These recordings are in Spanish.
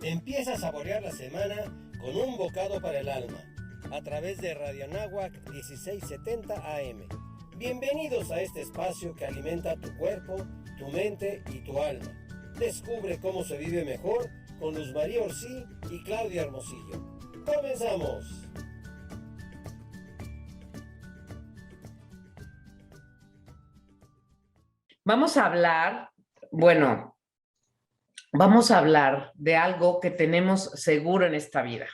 Empieza a saborear la semana con un bocado para el alma, a través de Radio Anáhuac 1670 AM. Bienvenidos a este espacio que alimenta tu cuerpo, tu mente y tu alma. Descubre cómo se vive mejor con Luz María Orsí y Claudia Hermosillo. ¡Comenzamos! Vamos a hablar de algo que tenemos seguro en esta vida.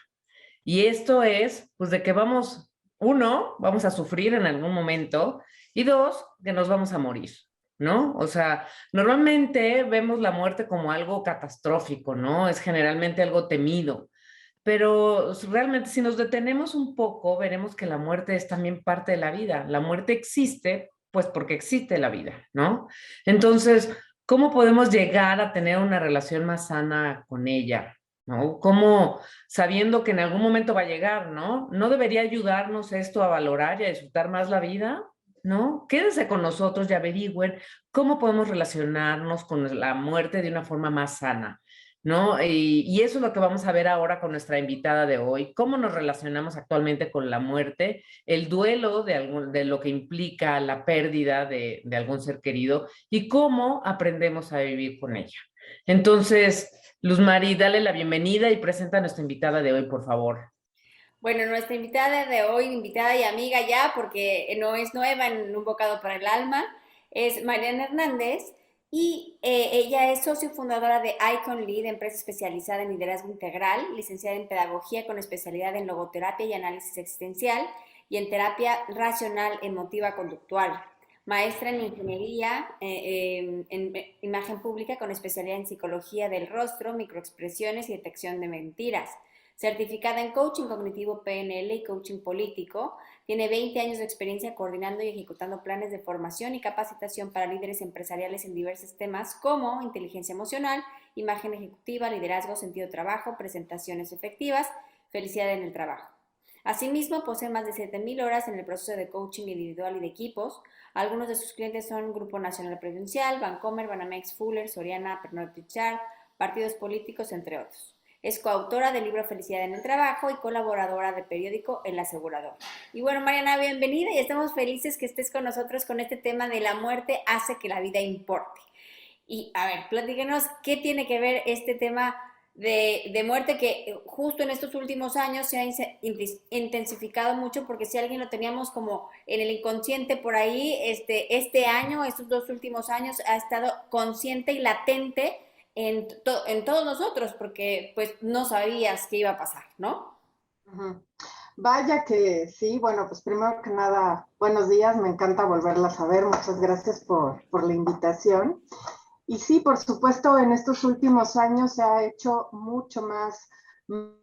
Y esto es, pues, de que vamos a sufrir en algún momento, y dos, que nos vamos a morir, ¿no? O sea, normalmente vemos la muerte como algo catastrófico, ¿no? Es generalmente algo temido. Pero realmente, si nos detenemos un poco, veremos que la muerte es también parte de la vida. La muerte existe, pues porque existe la vida, ¿no? Entonces, ¿cómo podemos llegar a tener una relación más sana con ella? ¿No? ¿Cómo, sabiendo que en algún momento va a llegar, ¿no? ¿No debería ayudarnos esto a valorar y a disfrutar más la vida? ¿No? Quédense con nosotros y averigüen cómo podemos relacionarnos con la muerte de una forma más sana, ¿no? Y eso es lo que vamos a ver ahora con nuestra invitada de hoy, cómo nos relacionamos actualmente con la muerte, el duelo de lo que implica la pérdida de algún ser querido y cómo aprendemos a vivir con ella. Entonces, Luz Mari, dale la bienvenida y presenta a nuestra invitada de hoy, por favor. Bueno, nuestra invitada de hoy, invitada y amiga ya, porque no es nueva en Un Bocado para el Alma, es Mariana Hernández y ella es socio fundadora de Icon Lead, empresa especializada en liderazgo integral, licenciada en pedagogía con especialidad en logoterapia y análisis existencial y en terapia racional emotiva conductual. Maestra en ingeniería en imagen pública con especialidad en psicología del rostro, microexpresiones y detección de mentiras. Certificada en coaching cognitivo PNL y coaching político, tiene 20 años de experiencia coordinando y ejecutando planes de formación y capacitación para líderes empresariales en diversos temas como inteligencia emocional, imagen ejecutiva, liderazgo, sentido de trabajo, presentaciones efectivas, felicidad en el trabajo. Asimismo, posee más de 7,000 horas en el proceso de coaching individual y de equipos. Algunos de sus clientes son Grupo Nacional Provincial, Bancomer, Banamex, Fuller, Soriana, Pernod Ricard, partidos políticos, entre otros. Es coautora del libro Felicidad en el Trabajo y colaboradora de periódico El Asegurador. Y bueno, Mariana, bienvenida y estamos felices que estés con nosotros con este tema de la muerte hace que la vida importe. Y a ver, platíquenos qué tiene que ver este tema de muerte que justo en estos últimos años se ha intensificado mucho, porque si alguien lo teníamos como en el inconsciente por ahí, este año, estos 2 últimos años, ha estado consciente y latente en todos nosotros, porque pues no sabías qué iba a pasar, ¿no? Ujú. Vaya que sí, bueno, pues primero que nada, buenos días, me encanta volverlas a ver, muchas gracias por la invitación. Y sí, por supuesto, en estos últimos años se ha hecho mucho más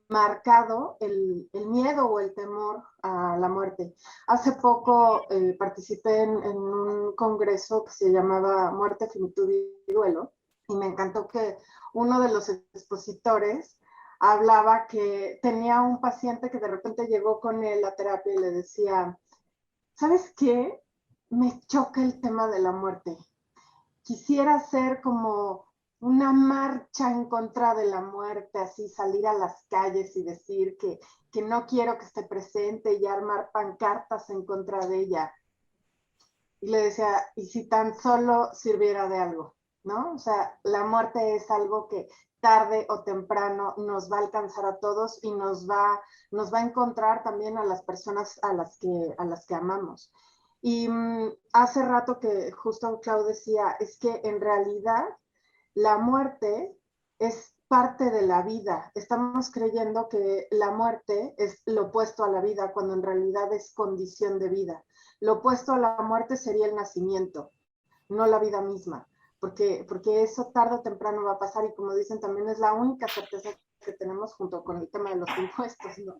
marcado el miedo o el temor a la muerte. Hace poco participé en un congreso que se llamaba Muerte, Finitud y Duelo, y me encantó que uno de los expositores hablaba que tenía un paciente que de repente llegó con él a terapia y le decía, ¿sabes qué? Me choca el tema de la muerte. Quisiera hacer como una marcha en contra de la muerte, así salir a las calles y decir que no quiero que esté presente y armar pancartas en contra de ella. Y le decía, ¿y si tan solo sirviera de algo? ¿No? O sea, la muerte es algo que tarde o temprano nos va a alcanzar a todos y nos va a encontrar también a las personas a las que amamos. Y hace rato que justo Clau decía, es que en realidad la muerte es parte de la vida. Estamos creyendo que la muerte es lo opuesto a la vida, cuando en realidad es condición de vida. Lo opuesto a la muerte sería el nacimiento, no la vida misma, porque eso tarde o temprano va a pasar, y como dicen, también es la única certeza que tenemos junto con el tema de los impuestos, ¿no?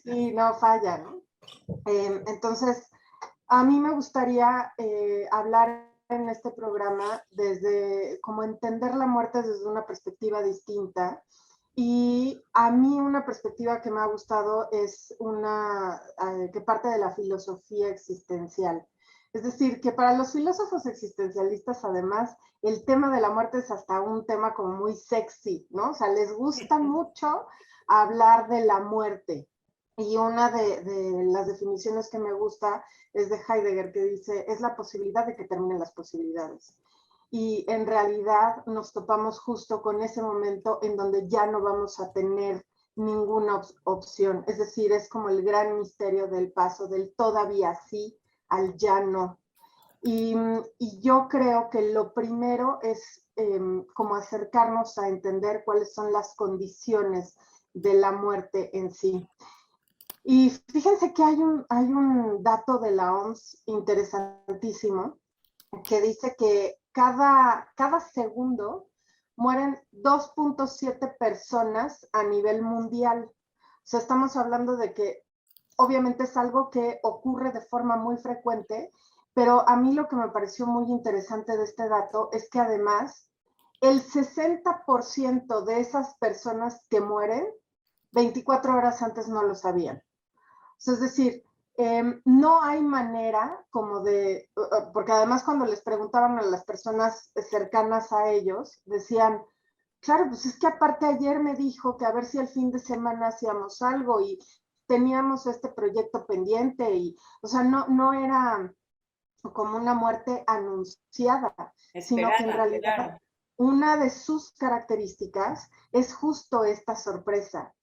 Sí, no falla, ¿no? Entonces, a mí me gustaría hablar en este programa desde como entender la muerte desde una perspectiva distinta. Y a mí una perspectiva que me ha gustado es una que parte de la filosofía existencial, Es decir, que para los filósofos existencialistas, además, el tema de la muerte es hasta un tema como muy sexy, ¿no? O sea, les gusta mucho hablar de la muerte. Y una de las definiciones que me gusta es de Heidegger, que dice, es la posibilidad de que terminen las posibilidades. Y en realidad nos topamos justo con ese momento en donde ya no vamos a tener ninguna opción. Es decir, es como el gran misterio del paso del todavía sí al ya no. Y yo creo que lo primero es como acercarnos a entender cuáles son las condiciones de la muerte en sí. Y fíjense que hay un dato de la OMS interesantísimo que dice que cada segundo mueren 2.7 personas a nivel mundial. O sea, estamos hablando de que obviamente es algo que ocurre de forma muy frecuente, pero a mí lo que me pareció muy interesante de este dato es que además el 60% de esas personas que mueren 24 horas antes no lo sabían. O sea, es decir, no hay manera como de, porque además cuando les preguntaban a las personas cercanas a ellos, decían, claro, pues es que aparte ayer me dijo que a ver si el fin de semana hacíamos algo y teníamos este proyecto pendiente y, o sea, no era como una muerte anunciada, sino que en Esperada, realidad claro. una de sus características es justo esta sorpresa.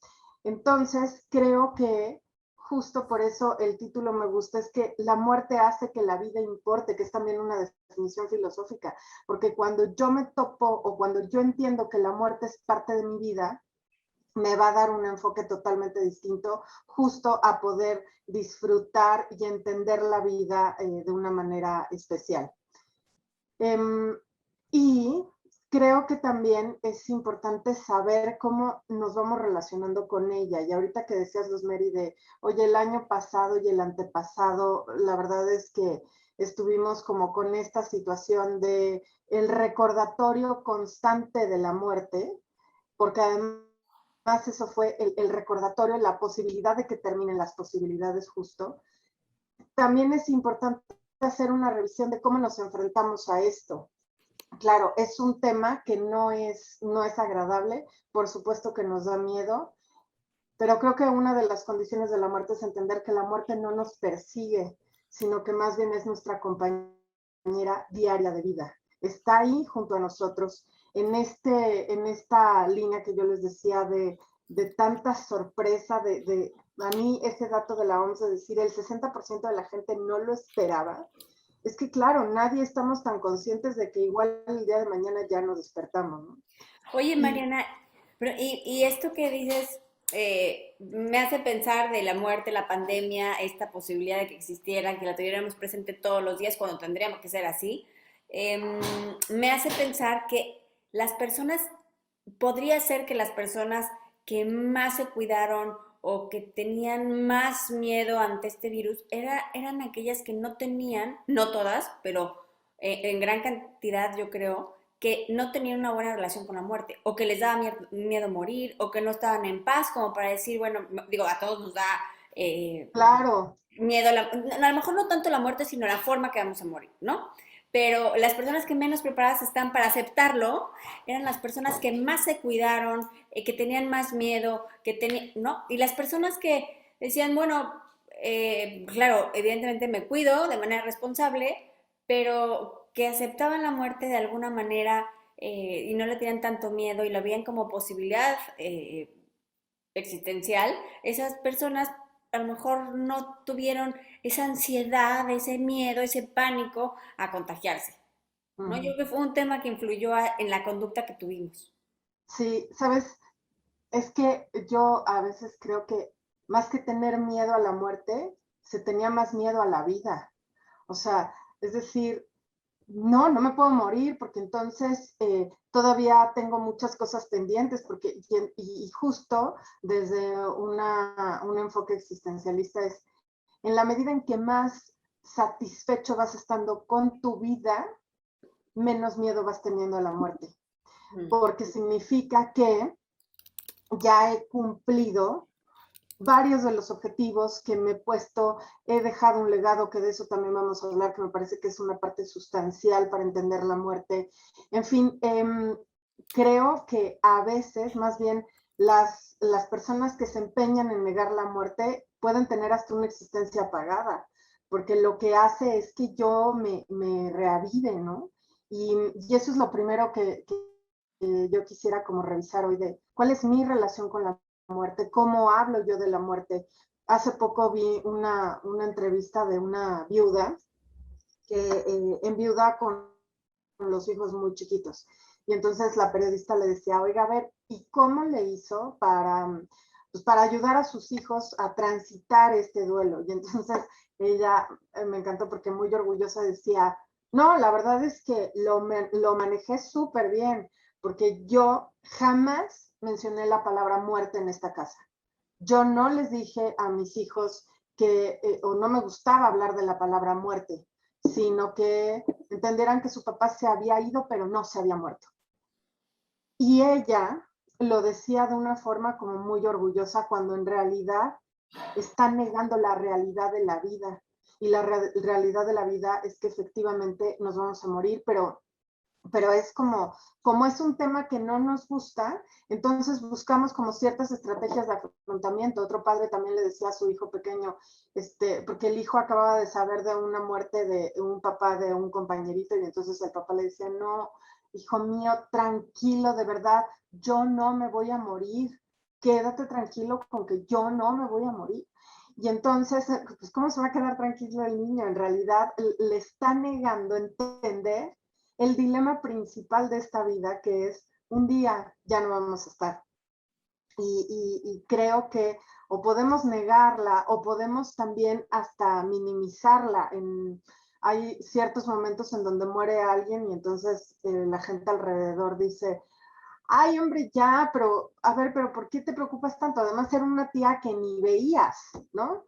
Entonces, creo que justo por eso el título me gusta, es que la muerte hace que la vida importe, que es también una definición filosófica, porque cuando yo me topo o cuando yo entiendo que la muerte es parte de mi vida, me va a dar un enfoque totalmente distinto, justo a poder disfrutar y entender la vida de una manera especial. Y creo que también es importante saber cómo nos vamos relacionando con ella. Y ahorita que decías, Rosemary, de, oye, el año pasado y el antepasado, la verdad es que estuvimos como con esta situación de el recordatorio constante de la muerte, porque además eso fue el recordatorio, la posibilidad de que terminen las posibilidades justo. También es importante hacer una revisión de cómo nos enfrentamos a esto. Claro, es un tema que no es agradable, por supuesto que nos da miedo, pero creo que una de las condiciones de la muerte es entender que la muerte no nos persigue, sino que más bien es nuestra compañera diaria de vida. Está ahí junto a nosotros, en esta línea que yo les decía de tanta sorpresa, a mí ese dato de la OMS de decir el 60% de la gente no lo esperaba. Es que claro, nadie estamos tan conscientes de que igual el día de mañana ya nos despertamos, ¿no? Oye, Y Mariana, pero, y esto que dices me hace pensar de la muerte, la pandemia, esta posibilidad de que existiera, que la tuviéramos presente todos los días cuando tendríamos que ser así, me hace pensar que las personas, podría ser que las personas que más se cuidaron o que tenían más miedo ante este virus eran aquellas que no tenían, no todas, pero en gran cantidad yo creo, que no tenían una buena relación con la muerte, o que les daba miedo morir, o que no estaban en paz, como para decir, bueno, digo, a todos nos da claro, miedo, a lo mejor no tanto la muerte, sino la forma que vamos a morir, ¿no? Pero las personas que menos preparadas están para aceptarlo eran las personas que más se cuidaron, que tenían más miedo, que tenían, ¿no? Y las personas que decían, bueno, claro, evidentemente me cuido de manera responsable, pero que aceptaban la muerte de alguna manera y no le tenían tanto miedo y lo veían como posibilidad existencial, esas personas a lo mejor no tuvieron esa ansiedad, ese miedo, ese pánico a contagiarse, ¿no? Yo creo que fue un tema que influyó en la conducta que tuvimos. sí, sabes, es que yo a veces creo que más que tener miedo a la muerte, se tenía más miedo a la vida. O sea, es decir, no me puedo morir porque entonces todavía tengo muchas cosas pendientes porque, y justo desde un enfoque existencialista es, en la medida en que más satisfecho vas estando con tu vida, menos miedo vas teniendo a la muerte, porque significa que ya he cumplido varios de los objetivos que me he puesto, he dejado un legado, que de eso también vamos a hablar, que me parece que es una parte sustancial para entender la muerte. En fin, creo que a veces, más bien, las personas que se empeñan en negar la muerte pueden tener hasta una existencia apagada, porque lo que hace es que yo me reavive, ¿no? Y eso es lo primero que yo quisiera como revisar hoy, de cuál es mi relación con la muerte, cómo hablo yo de la muerte. Hace poco vi una entrevista de una viuda que enviuda con los hijos muy chiquitos. Y entonces la periodista le decía, oiga, a ver, ¿y cómo le hizo pues para ayudar a sus hijos a transitar este duelo? Y entonces ella, me encantó porque muy orgullosa decía, no, la verdad es que lo manejé súper bien, porque yo jamás mencioné la palabra muerte en esta casa. Yo no les dije a mis hijos que, o no me gustaba hablar de la palabra muerte, sino que entendieran que su papá se había ido, pero no se había muerto. Y ella lo decía de una forma como muy orgullosa, cuando en realidad está negando la realidad de la vida. Y la realidad de la vida es que efectivamente nos vamos a morir, pero es como es un tema que no nos gusta, entonces buscamos como ciertas estrategias de afrontamiento. Otro padre también le decía a su hijo pequeño, porque el hijo acababa de saber de una muerte de un papá de un compañerito, y entonces el papá le decía, no, hijo mío, tranquilo, de verdad, yo no me voy a morir, quédate tranquilo con que yo no me voy a morir. Y entonces, pues, ¿cómo se va a quedar tranquilo el niño? En realidad le está negando entender el dilema principal de esta vida, que es un día ya no vamos a estar. Y creo que o podemos negarla o podemos también hasta minimizarla. Hay ciertos momentos en donde muere alguien y entonces la gente alrededor dice, ay, hombre, ya, pero a ver, pero ¿por qué te preocupas tanto? Además era una tía que ni veías, ¿no?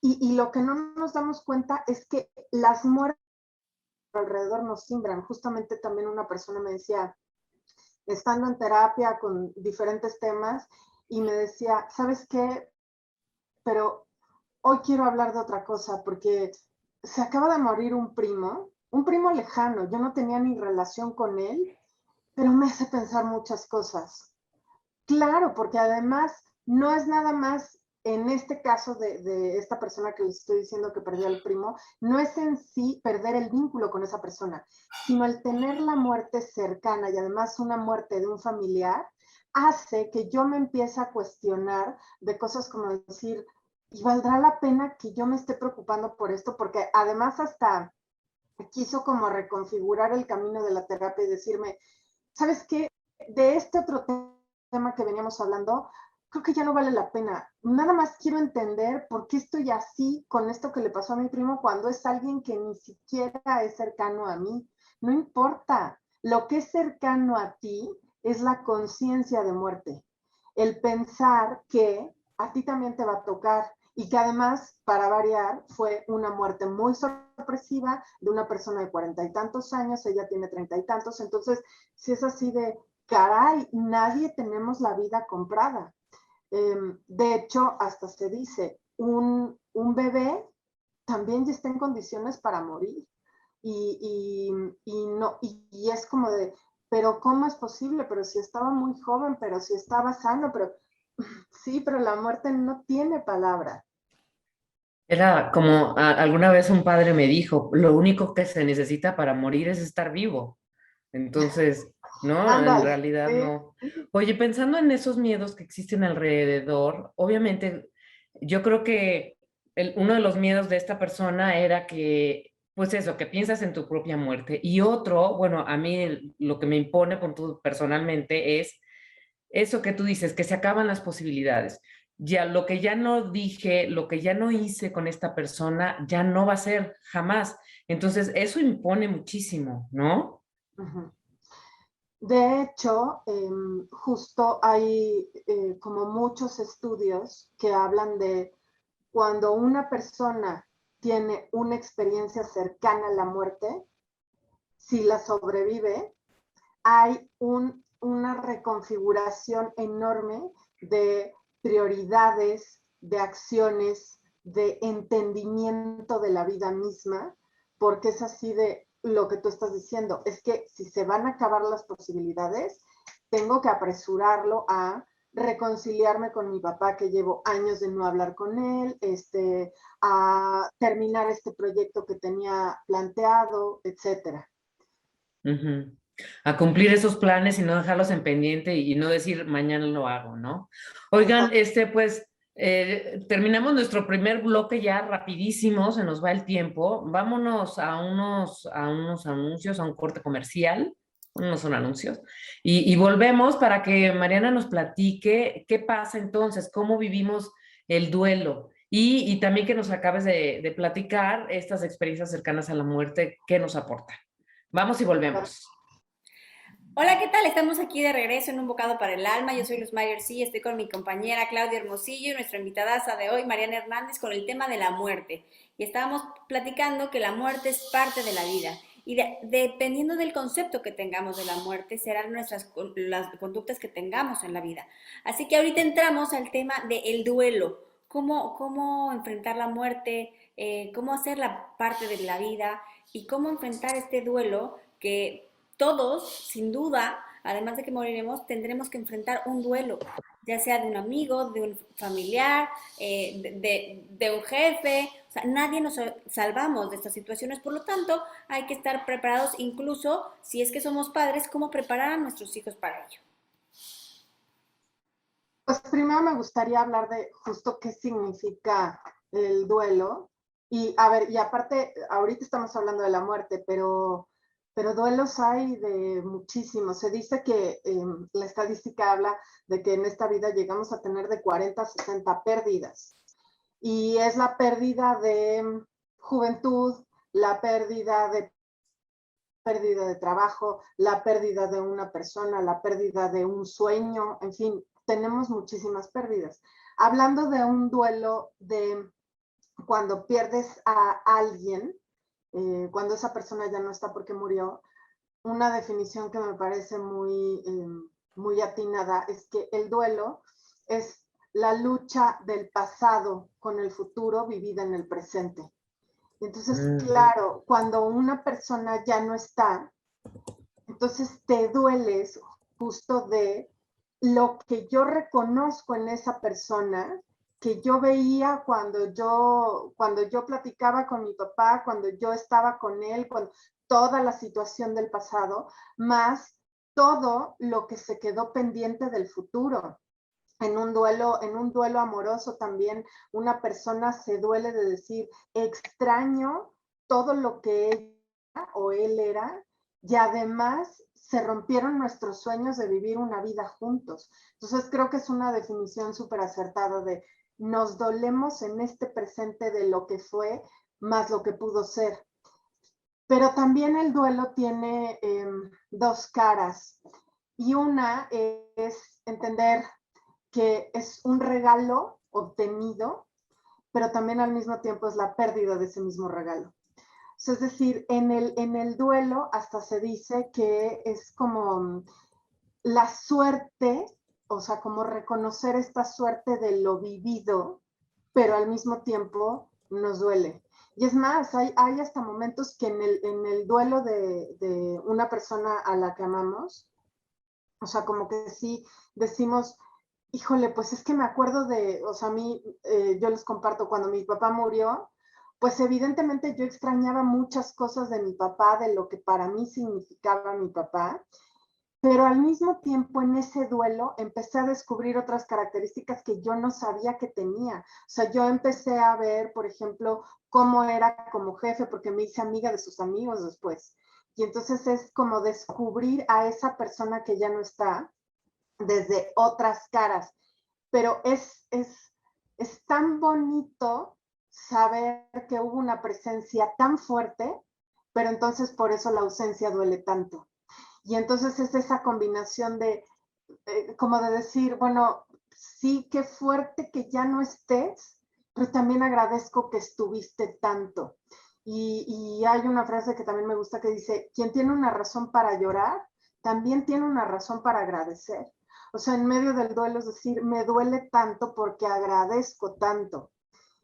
Y lo que no nos damos cuenta es que las muertes alrededor nos simbran. Justamente también una persona me decía, estando en terapia con diferentes temas, y me decía, ¿sabes qué? Pero hoy quiero hablar de otra cosa, porque se acaba de morir un primo lejano, yo no tenía ni relación con él, pero me hace pensar muchas cosas. Claro, porque además no es nada más en este caso de esta persona que les estoy diciendo que perdió al primo, no es en sí perder el vínculo con esa persona, sino el tener la muerte cercana y además una muerte de un familiar, hace que yo me empiece a cuestionar de cosas como decir, ¿y valdrá la pena que yo me esté preocupando por esto? Porque además hasta quiso como reconfigurar el camino de la terapia y decirme, ¿sabes qué? De este otro tema que veníamos hablando, creo que ya no vale la pena. Nada más quiero entender por qué estoy así con esto que le pasó a mi primo cuando es alguien que ni siquiera es cercano a mí. No importa. Lo que es cercano a ti es la conciencia de muerte. El pensar que a ti también te va a tocar y que además, para variar, fue una muerte muy sorpresiva de una persona de 40 y tantos años, ella tiene 30 y tantos, entonces, si es así de, caray, nadie tenemos la vida comprada. De hecho, hasta se dice, un bebé también ya está en condiciones para morir. No, y es como de, pero ¿cómo es posible? Pero si estaba muy joven, pero si estaba sano, pero sí, pero la muerte no tiene palabra. Era como alguna vez un padre me dijo, lo único que se necesita para morir es estar vivo. Entonces, no, en Ándale, realidad sí. no. Oye, pensando en esos miedos que existen alrededor, obviamente yo creo que uno de los miedos de esta persona era que, pues eso, que piensas en tu propia muerte. Y otro, bueno, a mí lo que me impone personalmente es eso que tú dices, que se acaban las posibilidades. Ya lo que ya no dije, lo que ya no hice con esta persona, ya no va a ser jamás. Entonces, eso impone muchísimo, ¿no? Uh-huh. De hecho, justo hay como muchos estudios que hablan de cuando una persona tiene una experiencia cercana a la muerte, si la sobrevive, hay una reconfiguración enorme de prioridades, de acciones, de entendimiento de la vida misma, porque es así de lo que tú estás diciendo, es que si se van a acabar las posibilidades, tengo que apresurarlo a reconciliarme con mi papá, que llevo años de no hablar con él, a terminar este proyecto que tenía planteado, etcétera. Ujú. A cumplir esos planes y no dejarlos en pendiente y no decir mañana lo hago, ¿no? Oigan, pues terminamos nuestro primer bloque ya rapidísimo, se nos va el tiempo. Vámonos a unos anuncios, a un corte comercial. No son anuncios. Y volvemos para que Mariana nos platique qué pasa entonces, cómo vivimos el duelo. Y también que nos acabes de platicar estas experiencias cercanas a la muerte, ¿qué nos aportan? Vamos y volvemos. Hola, ¿qué tal? Estamos aquí de regreso en Un Bocado para el Alma. Yo soy Luz Mayer, sí, estoy con mi compañera Claudia Hermosillo y nuestra invitada de hoy, Mariana Hernández, con el tema de la muerte. Y estábamos platicando que la muerte es parte de la vida. Y dependiendo del concepto que tengamos de la muerte, serán las conductas que tengamos en la vida. Así que ahorita entramos al tema del duelo. Cómo enfrentar la muerte, cómo hacerla parte de la vida y cómo enfrentar este duelo que todos, sin duda, además de que moriremos, tendremos que enfrentar un duelo, ya sea de un amigo, de un familiar, de un jefe. O sea, nadie nos salvamos de estas situaciones, por lo tanto, hay que estar preparados, incluso si es que somos padres, cómo preparar a nuestros hijos para ello. Pues primero me gustaría hablar de justo qué significa el duelo. Y a ver, y aparte, ahorita estamos hablando de la muerte, pero duelos hay de muchísimos. Se dice que la estadística habla de que en esta vida llegamos a tener de 40 a 60 pérdidas. Y es la pérdida de juventud, la pérdida de trabajo, la pérdida de una persona, la pérdida de un sueño, en fin, tenemos muchísimas pérdidas. Hablando de un duelo de cuando pierdes a alguien, cuando esa persona ya no está porque murió, una definición que me parece muy atinada es que el duelo es la lucha del pasado con el futuro vivida en el presente. Entonces, claro, cuando una persona ya no está, entonces te dueles justo de lo que yo reconozco en esa persona, que yo veía cuando yo platicaba con mi papá, cuando yo estaba con él, con toda la situación del pasado, más todo lo que se quedó pendiente del futuro. En un duelo amoroso también, una persona se duele de decir, extraño todo lo que ella o él era, y además se rompieron nuestros sueños de vivir una vida juntos. Entonces creo que es una definición súper acertada de nos dolemos en este presente de lo que fue más lo que pudo ser. Pero también el duelo tiene dos caras, y una es entender que es un regalo obtenido, pero también al mismo tiempo es la pérdida de ese mismo regalo. O sea, es decir, en el duelo hasta se dice que es como la suerte, o sea, como reconocer esta suerte de lo vivido, pero al mismo tiempo nos duele. Y es más, hay hasta momentos que en el duelo de una persona a la que amamos, o sea, como que sí decimos, híjole, pues es que me acuerdo o sea, a mí, yo les comparto, cuando mi papá murió, pues evidentemente yo extrañaba muchas cosas de mi papá, de lo que para mí significaba mi papá, pero al mismo tiempo en ese duelo empecé a descubrir otras características que yo no sabía que tenía. O sea, yo empecé a ver, por ejemplo, cómo era como jefe, porque me hice amiga de sus amigos después. Y entonces es como descubrir a esa persona que ya no está desde otras caras. Pero es tan bonito saber que hubo una presencia tan fuerte, pero entonces por eso la ausencia duele tanto. Y entonces es esa combinación de, como de decir, bueno, sí, qué fuerte que ya no estés, pero también agradezco que estuviste tanto. Y hay una frase que también me gusta que dice, quien tiene una razón para llorar, también tiene una razón para agradecer. O sea, en medio del duelo, es decir, me duele tanto porque agradezco tanto.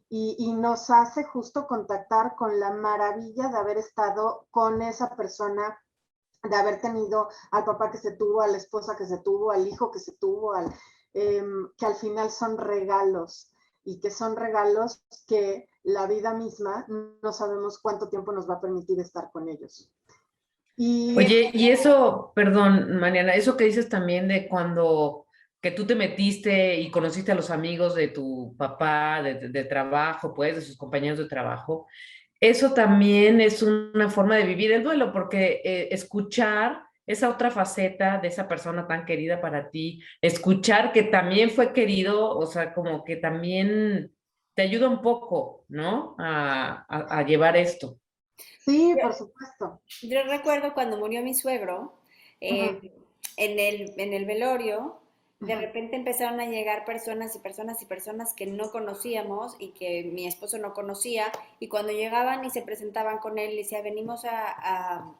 Y nos hace justo contactar con la maravilla de haber estado con esa persona, de haber tenido al papá que se tuvo, a la esposa que se tuvo, al hijo que se tuvo, que al final son regalos, y que son regalos que la vida misma no sabemos cuánto tiempo nos va a permitir estar con ellos. Y Oye, y eso, perdón, Mariana, eso que dices también de cuando que tú te metiste y conociste a los amigos de tu papá, de trabajo, pues, de sus compañeros de trabajo, eso también es una forma de vivir el duelo, porque escuchar esa otra faceta de esa persona tan querida para ti, escuchar que también fue querido, o sea, como que también te ayuda un poco, ¿no? A llevar esto. sí, por supuesto. Yo recuerdo cuando murió mi suegro, Ujú, en el velorio, de ujú. repente empezaron a llegar personas y personas y personas que no conocíamos y que mi esposo no conocía, y cuando llegaban y se presentaban con él, le decía, venimos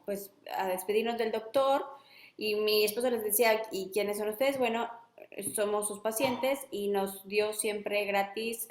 pues, a despedirnos del doctor, y mi esposo les decía, ¿y quiénes son ustedes? Bueno, somos sus pacientes, y nos dio siempre gratis,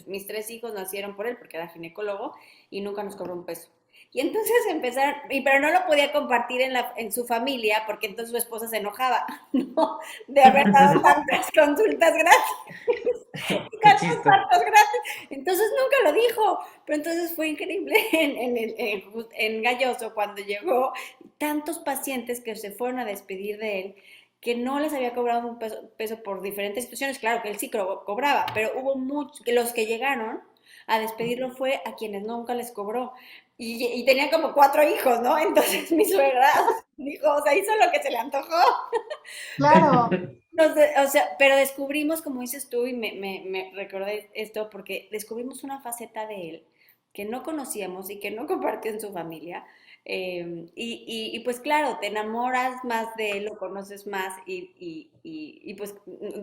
mis 3 hijos nacieron por él porque era ginecólogo, y nunca nos cobró un peso. Y entonces empezaron, pero no lo podía compartir en su familia porque entonces su esposa se enojaba, ¿no? De haber dado tantas consultas gratis, Qué tantos chisto. partos gratis. Entonces nunca lo dijo, pero entonces fue increíble en Galloso cuando llegó, tantos pacientes que se fueron a despedir de él, que no les había cobrado un peso por diferentes situaciones. Claro que él sí cobraba, pero hubo muchos, que los que llegaron a despedirlo fue a quienes nunca les cobró. Y tenía como 4 hijos, ¿no? Entonces mi suegra dijo, o sea, hizo lo que se le antojó. Claro, O sea, pero descubrimos, como dices tú, y me recordé esto, porque descubrimos una faceta de él que no conocíamos y que no compartió en su familia. Y pues claro, te enamoras más de él, lo conoces más, y pues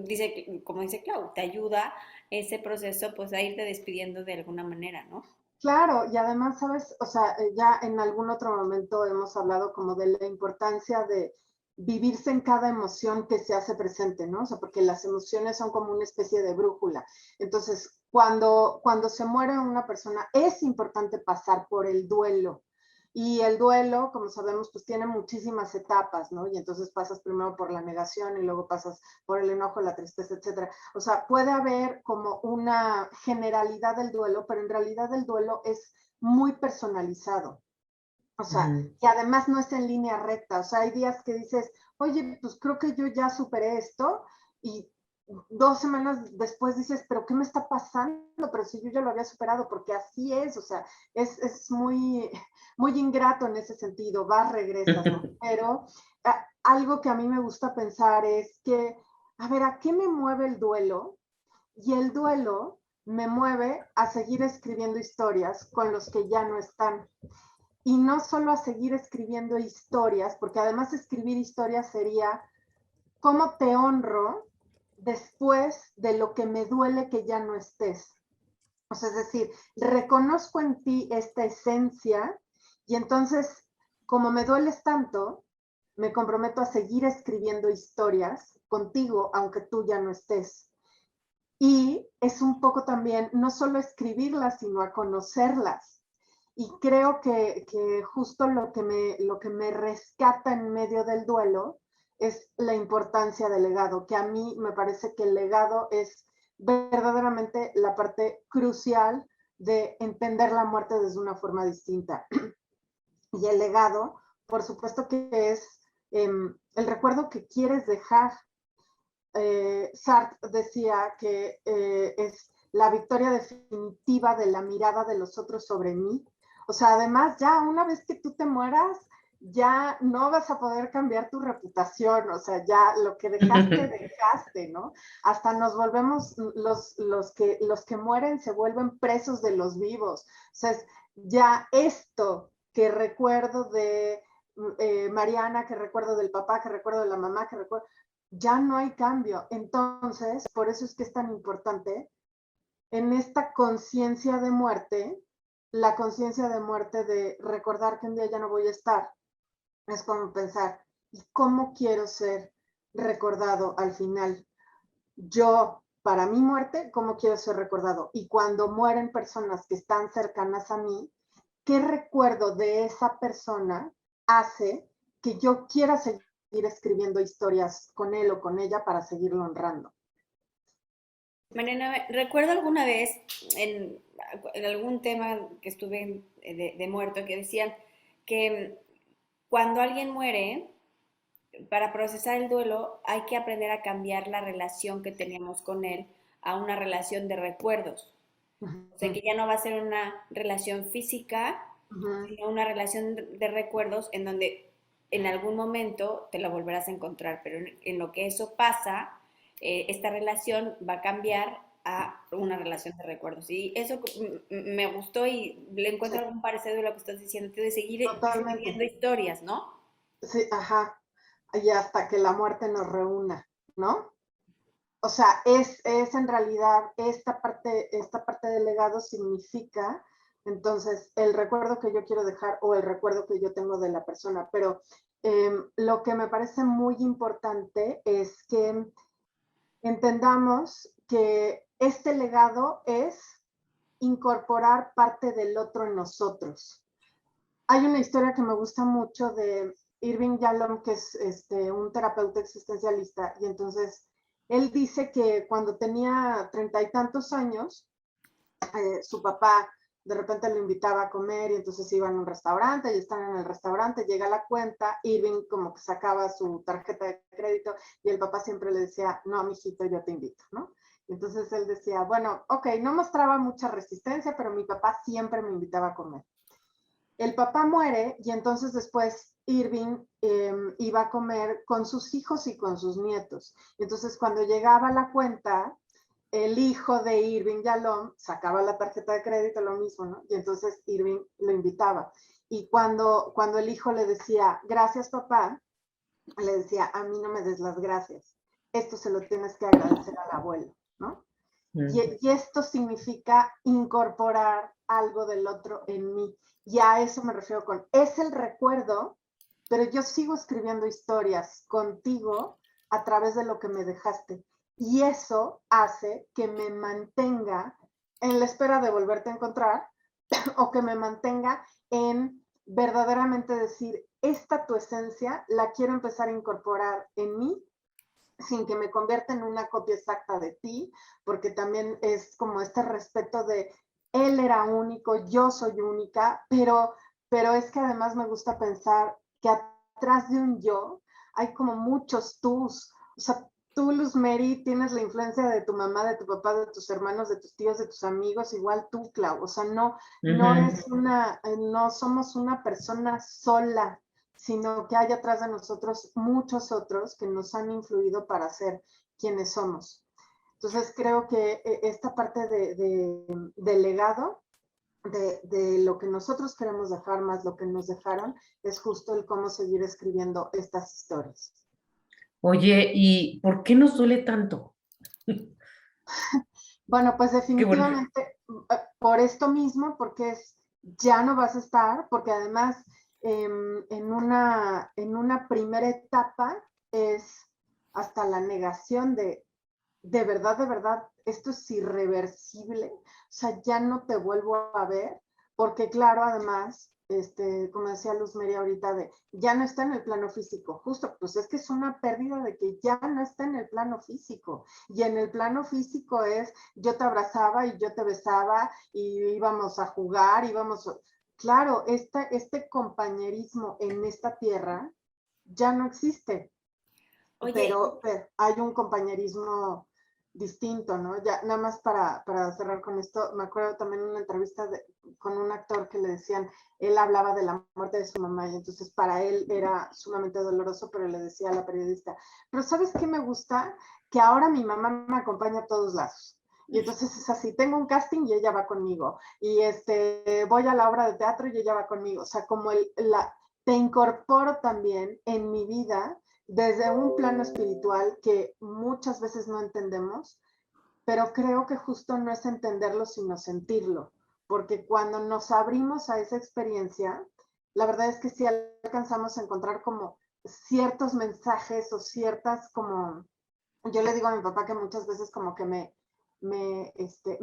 dice, como dice Clau, te ayuda ese proceso pues a irte despidiendo de alguna manera, ¿no? claro, y además, ¿sabes? O sea, ya en algún otro momento hemos hablado como de la importancia de vivirse en cada emoción que se hace presente, ¿no? O sea, porque las emociones son como una especie de brújula. Entonces, cuando se muere una persona, es importante pasar por el duelo. Y el duelo, como sabemos, pues tiene muchísimas etapas, ¿no? Y entonces pasas primero por la negación y luego pasas por el enojo, la tristeza, etcétera. O sea, puede haber como una generalidad del duelo, pero en realidad el duelo es muy personalizado. O sea, Ujú. que además no es en línea recta. O sea, hay días que dices, oye, pues creo que yo ya superé esto, y 2 semanas después dices, pero ¿qué me está pasando? Pero si yo ya lo había superado, porque así es, o sea, es muy ingrato en ese sentido, vas, regresas, ¿no? Pero algo que a mí me gusta pensar es que, a ver, ¿a qué me mueve el duelo? Y el duelo me mueve a seguir escribiendo historias con los que ya no están. Y no solo a seguir escribiendo historias, porque además escribir historias sería cómo te honro después de lo que me duele que ya no estés. O sea, es decir, reconozco en ti esta esencia, y entonces, como me dueles tanto, me comprometo a seguir escribiendo historias contigo, aunque tú ya no estés. Y es un poco también, no solo escribirlas, sino a conocerlas. Y creo que justo lo que me rescata en medio del duelo es la importancia del legado, que a mí me parece que el legado es verdaderamente la parte crucial de entender la muerte desde una forma distinta. Y el legado, por supuesto que es el recuerdo que quieres dejar. Sartre decía que es la victoria definitiva de la mirada de los otros sobre mí. O sea, además, ya una vez que tú te mueras, ya no vas a poder cambiar tu reputación. O sea, ya lo que dejaste, dejaste, ¿no? Hasta nos volvemos, los que mueren se vuelven presos de los vivos. O sea, ya esto que recuerdo de Mariana, que recuerdo del papá, que recuerdo de la mamá, que recuerdo, ya no hay cambio. Entonces, por eso es que es tan importante en esta conciencia de muerte, la conciencia de muerte de recordar que un día ya no voy a estar. Es como pensar, ¿y cómo quiero ser recordado al final? Yo, para mi muerte, ¿cómo quiero ser recordado? Y cuando mueren personas que están cercanas a mí, ¿qué recuerdo de esa persona hace que yo quiera seguir escribiendo historias con él o con ella para seguirlo honrando? Mariana, recuerdo alguna vez en algún tema que estuve de muerto que decían que cuando alguien muere, para procesar el duelo hay que aprender a cambiar la relación que teníamos con él a una relación de recuerdos. O sea, que ya no va a ser una relación física, sino una relación de recuerdos en donde en algún momento te la volverás a encontrar, pero en lo que eso pasa, esta relación va a cambiar a una relación de recuerdos. Y eso me gustó y le encuentro Sí, algún parecido de lo que estás diciendo, de seguir escribiendo totalmente. historias, ¿no? Sí, ajá. Y hasta que la muerte nos reúna, ¿no? O sea, es en realidad esta parte del legado significa, entonces, el recuerdo que yo quiero dejar o el recuerdo que yo tengo de la persona. Pero lo que me parece muy importante es que entendamos que este legado es incorporar parte del otro en nosotros. Hay una historia que me gusta mucho de Irving Yalom, que es un terapeuta existencialista, y entonces él dice que cuando tenía 30 y tantos años, su papá de repente lo invitaba a comer y entonces iban a un restaurante y están en el restaurante, llega la cuenta, Irving como que sacaba su tarjeta de crédito y el papá siempre le decía, no, mijito, yo te invito, ¿no? Y entonces él decía, bueno, ok, no mostraba mucha resistencia, pero mi papá siempre me invitaba a comer. El papá muere y entonces después Irving iba a comer con sus hijos y con sus nietos. Y entonces cuando llegaba la cuenta, el hijo de Irving Yalom sacaba la tarjeta de crédito, lo mismo, ¿no? Y entonces Irving lo invitaba. Y cuando el hijo le decía, gracias papá, le decía, a mí no me des las gracias. Esto se lo tienes que agradecer al abuelo, ¿no? Y esto significa incorporar algo del otro en mí. Y a eso me refiero con, es el recuerdo, pero yo sigo escribiendo historias contigo a través de lo que me dejaste. Y eso hace que me mantenga en la espera de volverte a encontrar o que me mantenga en verdaderamente decir, esta tu esencia la quiero empezar a incorporar en mí sin que me convierta en una copia exacta de ti, porque también es como este respeto de él era único, yo soy única, pero es que además me gusta pensar que atrás de un yo hay como muchos tús. O sea, tú, Luz Mary, tienes la influencia de tu mamá, de tu papá, de tus hermanos, de tus tíos, de tus amigos, igual tú, Clau. O sea, no somos una persona sola, sino que hay atrás de nosotros muchos otros que nos han influido para ser quienes somos. Entonces creo que esta parte de legado, de lo que nosotros queremos dejar más lo que nos dejaron, es justo el cómo seguir escribiendo estas historias. Oye, ¿y por qué nos duele tanto? Bueno, pues Qué bueno. definitivamente por esto mismo, porque ya no vas a estar, porque además en una primera etapa es hasta la negación de verdad, esto es irreversible, o sea, ya no te vuelvo a ver, porque claro, además, como decía Luz María ahorita, ya no está en el plano físico, justo, pues es que es una pérdida de que ya no está en el plano físico, y en el plano físico es, yo te abrazaba y yo te besaba, y íbamos a jugar, claro, este compañerismo en esta tierra ya no existe, Oye, pero hay un compañerismo distinto, ¿no? Ya, nada más para cerrar con esto, me acuerdo también una entrevista con un actor que le decían, él hablaba de la muerte de su mamá y entonces para él era sumamente doloroso, pero le decía a la periodista, pero ¿sabes qué me gusta? Que ahora mi mamá me acompaña a todos lados. Y entonces es así, tengo un casting y ella va conmigo. Y voy a la obra de teatro y ella va conmigo. O sea, como te incorporo también en mi vida desde un plano espiritual que muchas veces no entendemos, pero creo que justo no es entenderlo, sino sentirlo, porque cuando nos abrimos a esa experiencia, la verdad es que sí alcanzamos a encontrar como ciertos mensajes o ciertas como, yo le digo a mi papá que muchas veces como que me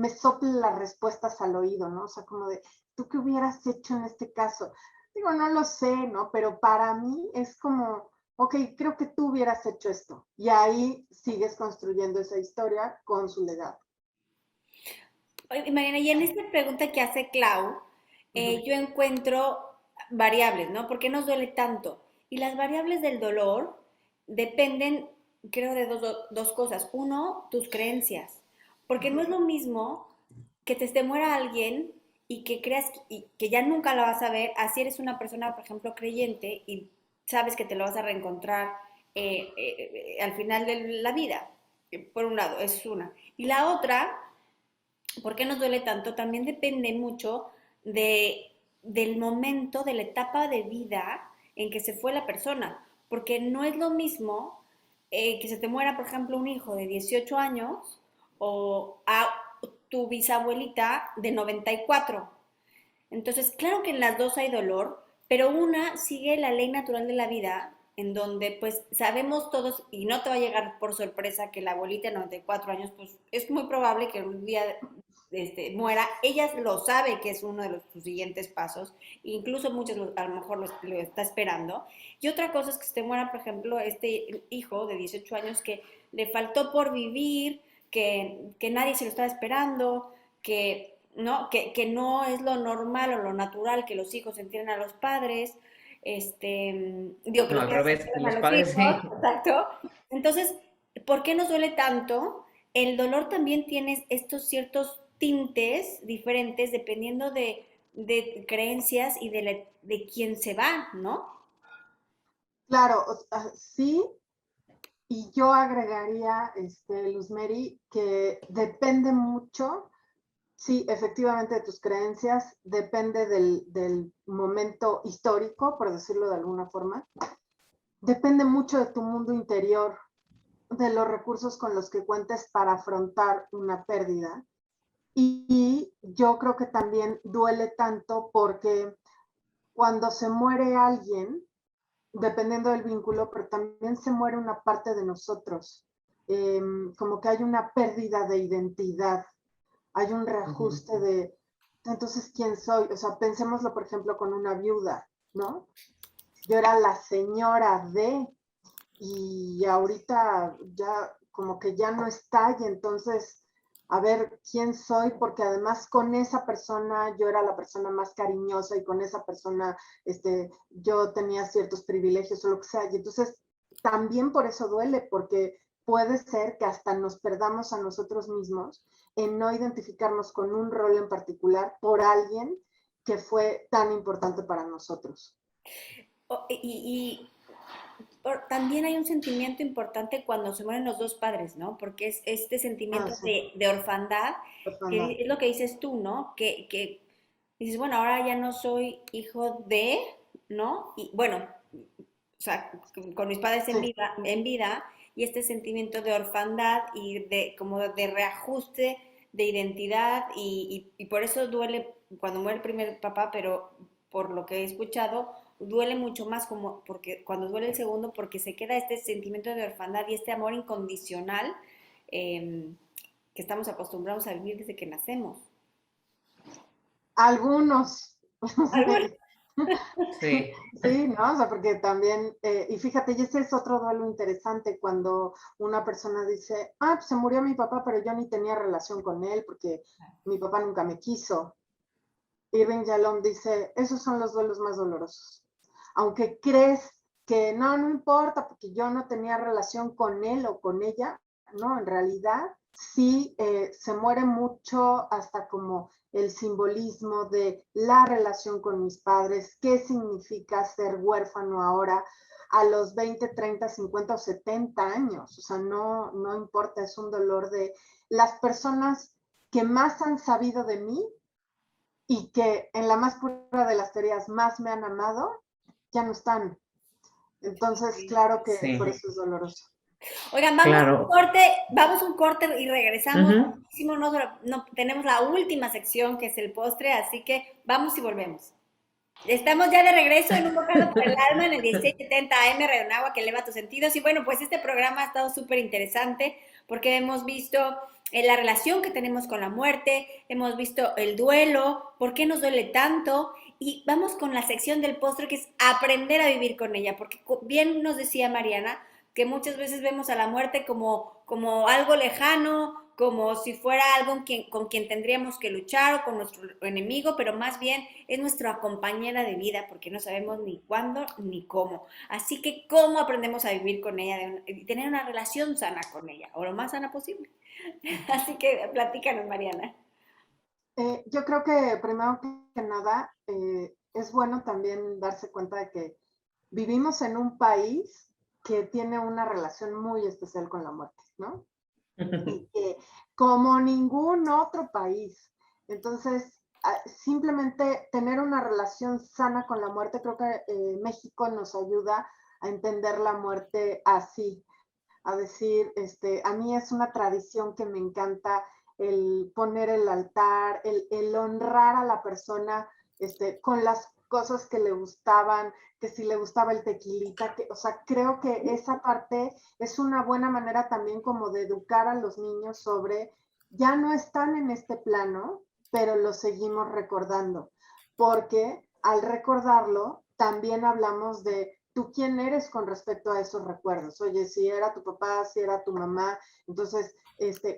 sopla las respuestas al oído, ¿no? O sea, como de, ¿tú qué hubieras hecho en este caso? Digo, no lo sé, ¿no? Pero para mí es como, ok, creo que tú hubieras hecho esto. Y ahí sigues construyendo esa historia con su legado. Oye, Mariana, y en esta pregunta que hace Clau, Ujú. yo encuentro variables, ¿no? ¿Por qué nos duele tanto? Y las variables del dolor dependen, creo, de dos cosas. Uno, tus creencias. Porque no es lo mismo que te muera alguien y que creas que ya nunca la vas a ver, así eres una persona, por ejemplo, creyente y sabes que te lo vas a reencontrar al final de la vida. Por un lado, es una. Y la otra, ¿por qué nos duele tanto? También depende mucho del momento, de la etapa de vida en que se fue la persona, porque no es lo mismo que se te muera, por ejemplo, un hijo de 18 años o a tu bisabuelita de 94. Entonces, claro que en las dos hay dolor, pero una sigue la ley natural de la vida, en donde pues sabemos todos, y no te va a llegar por sorpresa que la abuelita de 94 años, pues es muy probable que un día muera. Ella lo sabe que es uno de sus siguientes pasos, incluso muchos a lo mejor lo está esperando. Y otra cosa es que se te muera, por ejemplo, este hijo de 18 años que le faltó por vivir, que nadie se lo estaba esperando, que no es lo normal o lo natural que los hijos entiendan a los padres, digo, que No, los al padres revés, que entiendan los a los padres hijos, sí. exacto. Entonces, ¿por qué nos duele tanto? El dolor también tiene estos ciertos tintes diferentes dependiendo de creencias y de quién se va, ¿no? Claro, o sea, sí, y yo agregaría, Luz Mary, que depende mucho, sí, efectivamente de tus creencias, depende del momento histórico, por decirlo de alguna forma, depende mucho de tu mundo interior, de los recursos con los que cuentes para afrontar una pérdida. Y yo creo que también duele tanto porque cuando se muere alguien, dependiendo del vínculo, pero también se muere una parte de nosotros. Como que hay una pérdida de identidad, hay un Ujú. reajuste de, entonces, ¿quién soy? O sea, pensémoslo, por ejemplo, con una viuda, ¿no? Yo era la señora de, y ahorita ya como que ya no está, y entonces, a ver quién soy, porque además con esa persona yo era la persona más cariñosa y con esa persona yo tenía ciertos privilegios o lo que sea, y entonces también por eso duele, porque puede ser que hasta nos perdamos a nosotros mismos en no identificarnos con un rol en particular por alguien que fue tan importante para nosotros. Y también hay un sentimiento importante cuando se mueren los dos padres, ¿no? Porque es este Ah, sentimiento sí, de orfandad, que orfandad. es lo que dices tú, ¿no? Que dices, bueno, ahora ya no soy hijo de, ¿no? Y bueno, o sea, con mis padres Sí. en vida, y este sentimiento de orfandad y de como de reajuste de identidad, y por eso duele cuando muere el primer papá, pero por lo que he escuchado, duele mucho más como porque cuando duele el segundo, porque se queda este sentimiento de orfandad y este amor incondicional eh, que estamos acostumbrados a vivir desde que nacemos. Algunos, Álvaro. sí, Sí, sí, ¿no? O sea, porque también, y fíjate, y ese es otro duelo interesante cuando una persona dice, ah, pues se murió mi papá, pero yo ni tenía relación con él porque mi papá nunca me quiso. Irving Yalom dice, esos son los duelos más dolorosos. Aunque crees que no, no importa porque yo no tenía relación con él o con ella, no, en realidad sí se muere mucho hasta como el simbolismo de la relación con mis padres, qué significa ser huérfano ahora a los 20, 30, 50 o 70 años. O sea, no, no importa, es un dolor de las personas que más han sabido de mí y que en la más pura de las teorías más me han amado, ya no están. Entonces, claro que por sí, eso es doloroso. Oigan, claro. vamos a un corte y regresamos. Ujú. Rapidísimo. No, tenemos la última sección que es el postre, así que vamos y volvemos. Estamos ya de regreso en Un Bocado por el Alma en el 1670 AM Radio Nahua que eleva tus sentidos. Y bueno, pues este programa ha estado súper interesante porque hemos visto la relación que tenemos con la muerte, hemos visto el duelo, por qué nos duele tanto. Y vamos con la sección del postre que es aprender a vivir con ella, porque bien nos decía Mariana que muchas veces vemos a la muerte como algo lejano, como si fuera algo con quien tendríamos que luchar o con nuestro enemigo, pero más bien es nuestra compañera de vida porque no sabemos ni cuándo ni cómo. Así que, ¿cómo aprendemos a vivir con ella y tener una relación sana con ella o lo más sana posible? Así que platícanos, Mariana. Yo creo que primero que nada es bueno también darse cuenta de que vivimos en un país que tiene una relación muy especial con la muerte, ¿no? Y que como ningún otro país. Entonces, simplemente tener una relación sana con la muerte, creo que México nos ayuda a entender la muerte así, a decir, a mí es una tradición que me encanta el poner el altar, el honrar a la persona con las cosas que le gustaban, que si le gustaba el tequilita, o sea, creo que esa parte es una buena manera también como de educar a los niños sobre, ya no están en este plano, pero lo seguimos recordando, porque al recordarlo, también hablamos de tú quién eres con respecto a esos recuerdos. Oye, si era tu papá, si era tu mamá, entonces,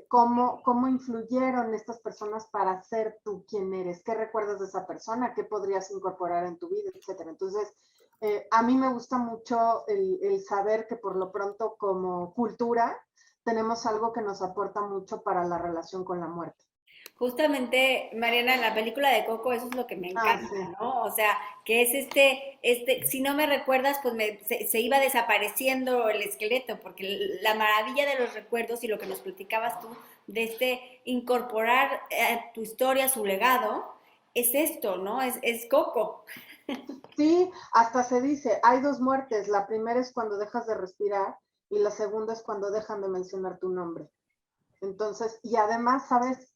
¿cómo influyeron estas personas para ser tú quién eres? ¿Qué recuerdas de esa persona? ¿Qué podrías incorporar en tu vida? Etcétera. Entonces, a mí me gusta mucho el saber que por lo pronto como cultura tenemos algo que nos aporta mucho para la relación con la muerte. Justamente, Mariana, en la película de Coco, eso es lo que me Ah, encanta, sí. ¿no? O sea, que es si no me recuerdas, pues se iba desapareciendo el esqueleto, porque la maravilla de los recuerdos y lo que nos platicabas tú, de incorporar tu historia, su legado, es esto, ¿no? Es Coco. Sí, hasta se dice, hay dos muertes. La primera es cuando dejas de respirar y la segunda es cuando dejan de mencionar tu nombre. Entonces, y además, sabes,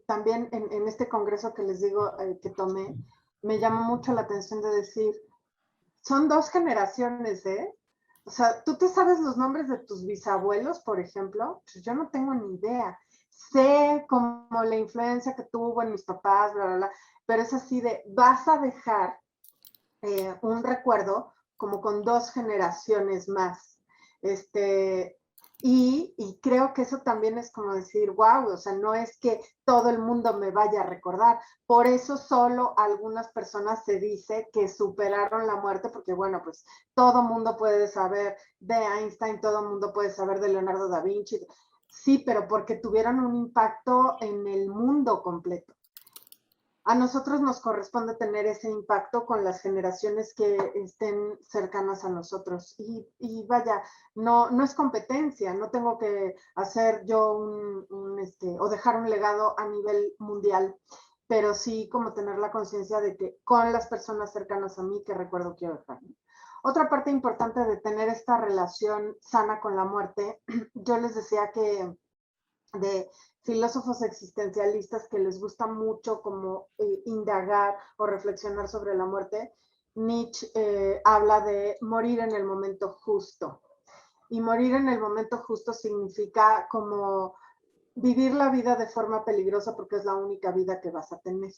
también en este congreso que les digo que tomé, me llamó mucho la atención de decir, son dos generaciones, ¿eh? O sea, ¿tú te sabes los nombres de tus bisabuelos, por ejemplo? Pues yo no tengo ni idea. Sé como la influencia que tuvo en mis papás, bla, bla, bla, pero es así de, vas a dejar un recuerdo como con dos generaciones más. Y creo que eso también es como decir, wow, o sea, no es que todo el mundo me vaya a recordar. Por eso solo algunas personas se dice que superaron la muerte, porque bueno, pues todo mundo puede saber de Einstein, todo mundo puede saber de Leonardo da Vinci. Sí, pero porque tuvieron un impacto en el mundo completo. A nosotros nos corresponde tener ese impacto con las generaciones que estén cercanas a nosotros. Y vaya, no es competencia, no tengo que hacer yo o dejar un legado a nivel mundial, pero sí como tener la conciencia de que con las personas cercanas a mí, que recuerdo quiero dejar. Otra parte importante de tener esta relación sana con la muerte, yo les decía que de filósofos existencialistas que les gusta mucho como indagar o reflexionar sobre la muerte, Nietzsche habla de morir en el momento justo. Y morir en el momento justo significa como vivir la vida de forma peligrosa porque es la única vida que vas a tener.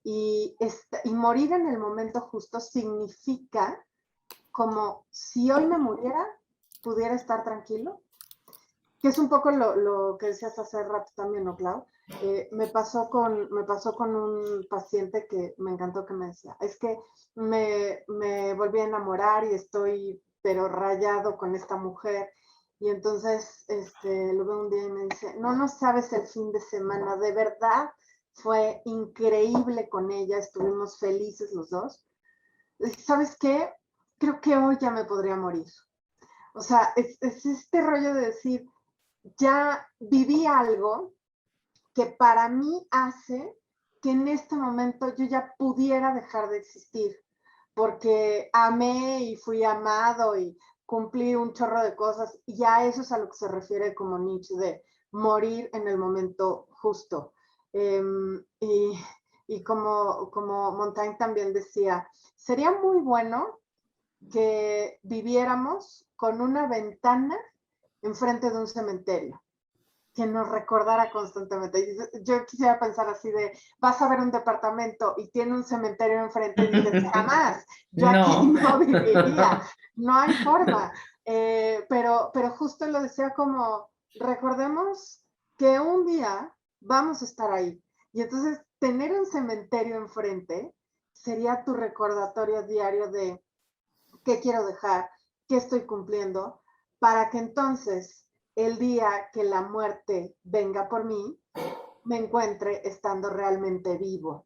Y morir en el momento justo significa como si hoy me muriera, pudiera estar tranquilo, que es un poco lo que decías hace rato también, ¿no, Clau? Me pasó con un paciente que me encantó que me decía, es que me volví a enamorar y estoy pero rayado con esta mujer. Y entonces lo veo un día y me dice, no sabes el fin de semana, de verdad fue increíble con ella, estuvimos felices los dos. ¿Sabes qué? Creo que hoy ya me podría morir. O sea, es este rollo de decir, ya viví algo que para mí hace que en este momento yo ya pudiera dejar de existir, porque amé y fui amado y cumplí un chorro de cosas, y a eso es a lo que se refiere como Nietzsche, de morir en el momento justo. Y y como Montaigne también decía, sería muy bueno que viviéramos con una ventana enfrente de un cementerio, que nos recordara constantemente. Yo quisiera pensar así de, vas a ver un departamento y tiene un cementerio enfrente y dices, jamás, yo aquí No. no viviría, no hay forma. Pero justo lo decía como, recordemos que un día vamos a estar ahí. Y entonces tener un cementerio enfrente sería tu recordatorio diario de qué quiero dejar, qué estoy cumpliendo, para que entonces el día que la muerte venga por mí, me encuentre estando realmente vivo. O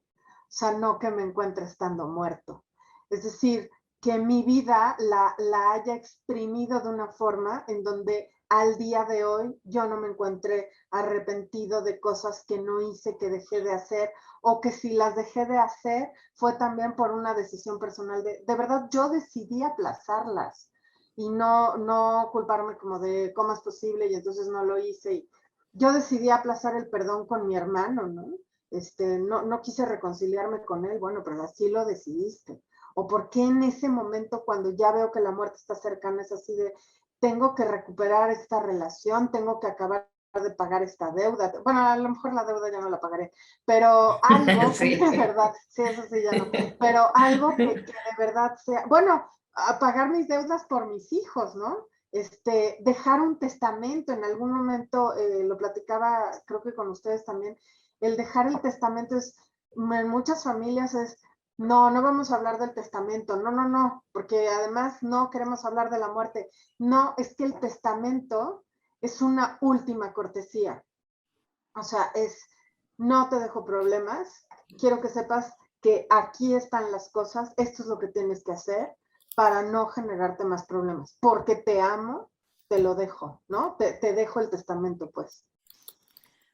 sea, no que me encuentre estando muerto. Es decir, que mi vida la haya exprimido de una forma en donde al día de hoy yo no me encuentre arrepentido de cosas que no hice, que dejé de hacer, o que si las dejé de hacer fue también por una decisión personal. De verdad, yo decidí aplazarlas y no culparme como de cómo es posible y entonces no lo hice. Y yo decidí aplazar el perdón con mi hermano, ¿no? No quise reconciliarme con él, bueno, pero así lo decidiste. O por qué en ese momento, cuando ya veo que la muerte está cercana, es así de, tengo que recuperar esta relación, tengo que acabar de pagar esta deuda. Bueno, a lo mejor la deuda ya no la pagaré, pero algo que Sí. de verdad, sí, eso sí ya no, pero algo que de verdad sea, bueno, a pagar mis deudas por mis hijos, ¿no? Dejar un testamento, en algún momento lo platicaba, creo que con ustedes también, el dejar el testamento es, en muchas familias es, no vamos a hablar del testamento, no, porque además no queremos hablar de la muerte. No, es que el testamento es una última cortesía. O sea, no te dejo problemas, quiero que sepas que aquí están las cosas, esto es lo que tienes que hacer para no generarte más problemas. Porque te amo, te lo dejo, ¿no? Te dejo el testamento, pues.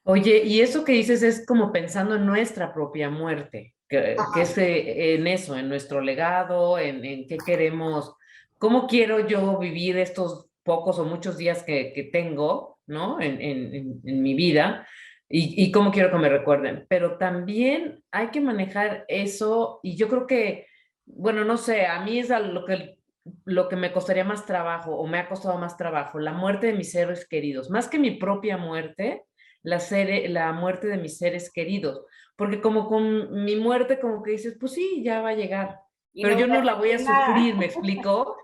Oye, y eso que dices es como pensando en nuestra propia muerte, que es en eso, en nuestro legado, en qué queremos, cómo quiero yo vivir estos pocos o muchos días que tengo, ¿no? En mi vida y cómo quiero que me recuerden. Pero también hay que manejar eso y yo creo que, bueno, no sé, a mí es lo que me costaría más trabajo o me ha costado más trabajo, la muerte de mis seres queridos, más que mi propia muerte la muerte de mis seres queridos, porque como con mi muerte como que dices, pues sí, ya va a llegar, Y pero no yo voy no a la voy a sentir nada. sufrir, ¿me explico?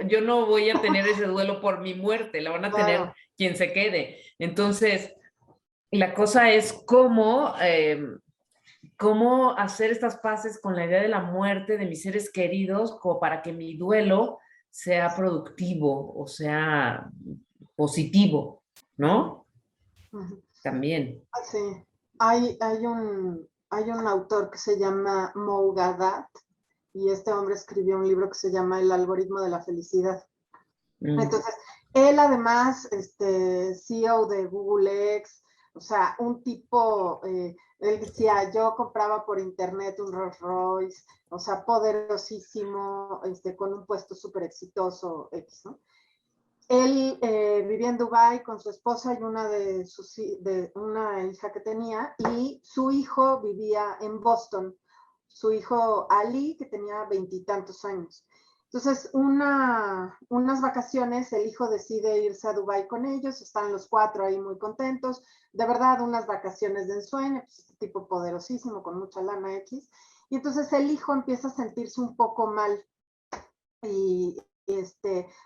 Yo no voy a tener ese duelo por mi muerte, la van a tener Claro. quien se quede. Entonces, la cosa es cómo hacer estas paces con la idea de la muerte de mis seres queridos, como para que mi duelo sea productivo o sea positivo, ¿no? Uh-huh. También. Sí, hay un autor que se llama Mougadat y este hombre escribió un libro que se llama El algoritmo de la felicidad. Mm. Entonces, él además, CEO de Google X, o sea, un tipo, él decía, yo compraba por internet un Rolls Royce, o sea, poderosísimo, con un puesto súper exitoso, X, ¿no? Él vivía en Dubái con su esposa y una hija que tenía, y su hijo vivía en Boston, su hijo Ali, que tenía 20 y tantos años. Entonces, unas vacaciones, el hijo decide irse a Dubái con ellos, están los cuatro ahí muy contentos, de verdad, unas vacaciones de ensueño, pues, este tipo poderosísimo, con mucha lana X, y entonces el hijo empieza a sentirse un poco mal, y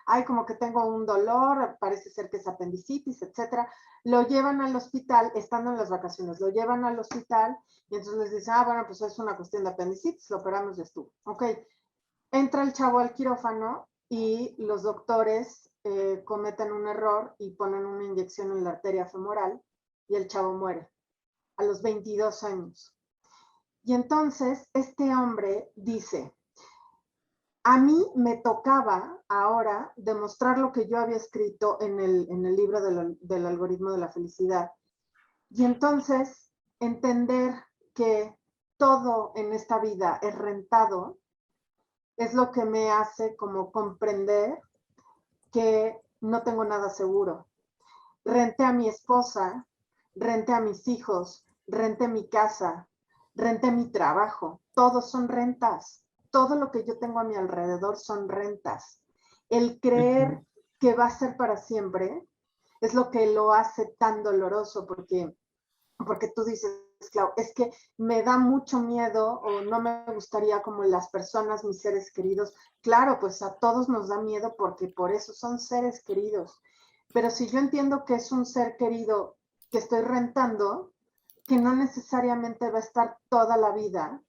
ay, como que tengo un dolor, parece ser que es apendicitis, etcétera. Lo llevan al hospital, estando en las vacaciones, lo llevan al hospital y entonces les dicen, bueno, pues es una cuestión de apendicitis, lo operamos y estuvo. Ok, entra el chavo al quirófano y los doctores cometen un error y ponen una inyección en la arteria femoral y el chavo muere a los 22 años. Y entonces este hombre dice, a mí me tocaba ahora demostrar lo que yo había escrito en el libro del algoritmo de la felicidad. Y entonces entender que todo en esta vida es rentado es lo que me hace como comprender que no tengo nada seguro. Renté a mi esposa, renté a mis hijos, renté mi casa, renté mi trabajo, todos son rentas, todo lo que yo tengo a mi alrededor son rentas. El creer que va a ser para siempre es lo que lo hace tan doloroso, porque tú dices, Clau, es que me da mucho miedo o no me gustaría como las personas, mis seres queridos. Claro, pues a todos nos da miedo porque por eso son seres queridos. Pero si yo entiendo que es un ser querido que estoy rentando, que no necesariamente va a estar toda la vida,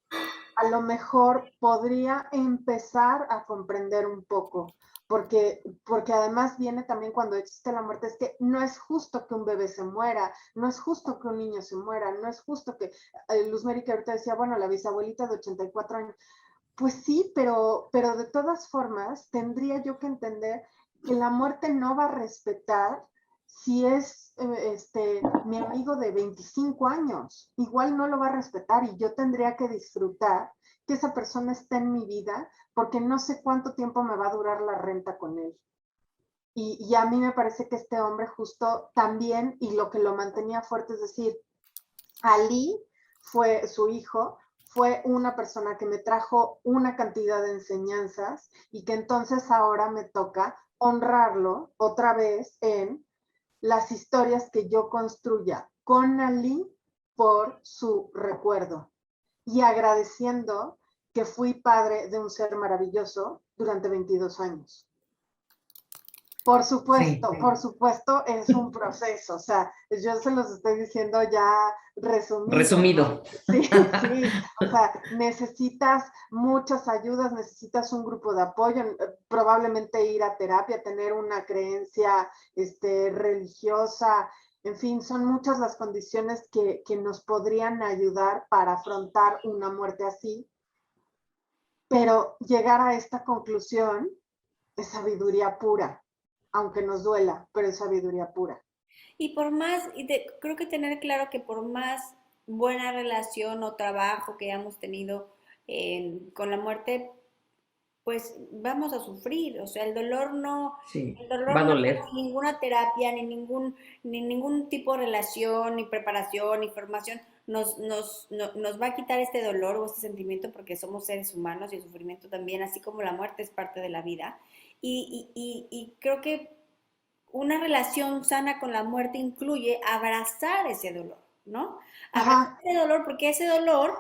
a lo mejor podría empezar a comprender un poco, porque además viene también cuando existe la muerte, es que no es justo que un bebé se muera, no es justo que un niño se muera, no es justo que, Luz Mary que ahorita decía, bueno, la bisabuelita de 84 años, pues sí, pero de todas formas tendría yo que entender que la muerte no va a respetar si es mi amigo de 25 años. Igual no lo va a respetar y yo tendría que disfrutar que esa persona esté en mi vida porque no sé cuánto tiempo me va a durar la renta con él. Y a mí me parece que este hombre justo también, y lo que lo mantenía fuerte es decir, Ali fue su hijo, fue una persona que me trajo una cantidad de enseñanzas y que entonces ahora me toca honrarlo otra vez en las historias que yo construya con Ali por su recuerdo y agradeciendo que fui padre de un ser maravilloso durante 22 años. Por supuesto, es un proceso, o sea, yo se los estoy diciendo ya resumido. Sí, sí, o sea, necesitas muchas ayudas, necesitas un grupo de apoyo, probablemente ir a terapia, tener una creencia religiosa, en fin, son muchas las condiciones que nos podrían ayudar para afrontar una muerte así, pero llegar a esta conclusión es sabiduría pura, aunque nos duela, pero es sabiduría pura. Y por más, creo que tener claro que por más buena relación o trabajo que hayamos tenido con la muerte, pues vamos a sufrir. O sea, el dolor va a no doler. es ninguna terapia, ni ningún tipo de relación, ni preparación, ni formación nos va a quitar este dolor o este sentimiento porque somos seres humanos y el sufrimiento también, así como la muerte es parte de la vida. Y creo que una relación sana con la muerte incluye abrazar ese dolor, ¿no? Abrazar Ajá. ese dolor, porque ese dolor,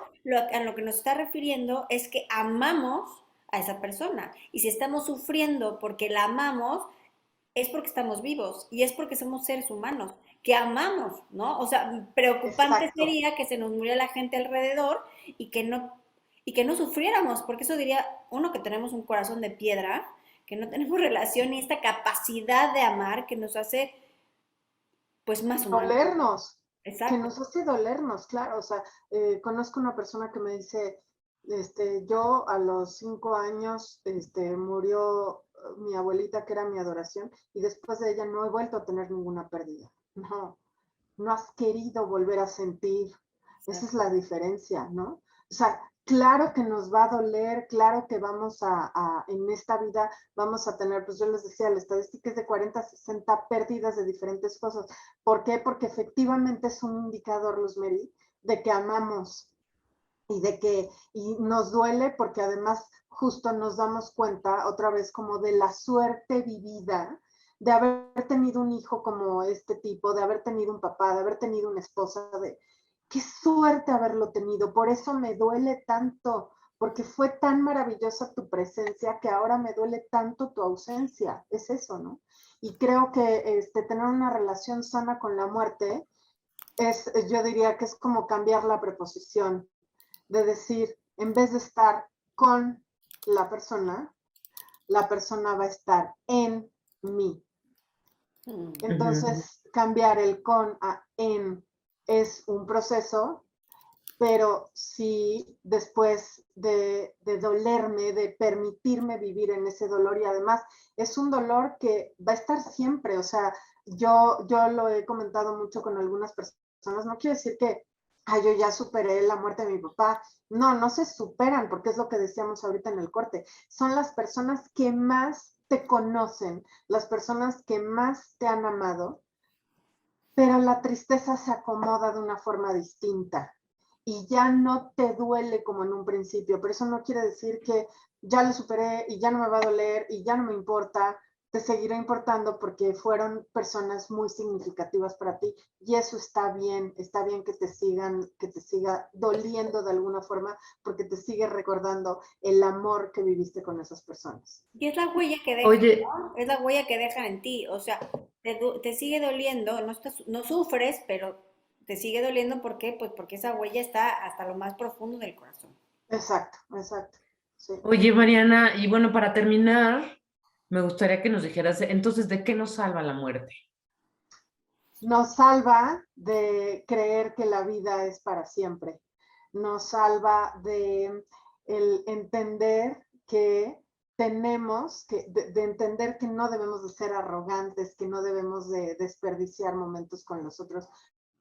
a lo que nos está refiriendo es que amamos a esa persona. Y si estamos sufriendo porque la amamos, es porque estamos vivos y es porque somos seres humanos, que amamos, ¿no? O sea, preocupante Exacto. sería que se nos muriera la gente alrededor y que no sufriéramos, porque eso diría, uno, que tenemos un corazón de piedra, que no tenemos relación y esta capacidad de amar que nos hace, pues, más humanos. Dolernos, que Exacto. nos hace dolernos, claro. O sea, conozco una persona que me dice, yo a los 5 años murió mi abuelita, que era mi adoración, y después de ella no he vuelto a tener ninguna pérdida. No, no has querido volver a sentir. Esa es la diferencia, ¿no? O sea, claro que nos va a doler, claro que vamos en esta vida vamos a tener, pues yo les decía, la estadística es de 40 a 60 pérdidas de diferentes cosas. ¿Por qué? Porque efectivamente es un indicador, Luz Mary, de que amamos y nos duele porque además justo nos damos cuenta otra vez como de la suerte vivida de haber tenido un hijo como este tipo, de haber tenido un papá, de haber tenido una esposa, de qué suerte haberlo tenido, por eso me duele tanto, porque fue tan maravillosa tu presencia que ahora me duele tanto tu ausencia, es eso, ¿no? Y creo que tener una relación sana con la muerte yo diría que es como cambiar la preposición, de decir, en vez de estar con la persona va a estar en mí. Entonces, cambiar el con a en es un proceso, pero si después de dolerme, de permitirme vivir en ese dolor, y además es un dolor que va a estar siempre, o sea, yo lo he comentado mucho con algunas personas, no quiero decir que yo ya superé la muerte de mi papá, no se superan, porque es lo que decíamos ahorita en el corte, son las personas que más te conocen, las personas que más te han amado, pero la tristeza se acomoda de una forma distinta. y ya no te duele como en un principio, pero eso no quiere decir que ya lo superé y ya no me va a doler y ya no me importa, te seguirá importando porque fueron personas muy significativas para ti y eso está bien que te siga doliendo de alguna forma porque te sigue recordando el amor que viviste con esas personas. Y es la huella que dejan, Oye, ¿no? Es la huella que dejan en ti. O sea, te sigue doliendo, no sufres, pero te sigue doliendo. ¿Por qué? Pues porque esa huella está hasta lo más profundo del corazón. Exacto, sí. oye, Mariana, y bueno, para terminar, me gustaría que nos dijeras, entonces, ¿de qué nos salva la muerte? Nos salva de creer que la vida es para siempre. Nos salva de el entender que tenemos de entender que no debemos de ser arrogantes, que no debemos de desperdiciar momentos con los otros,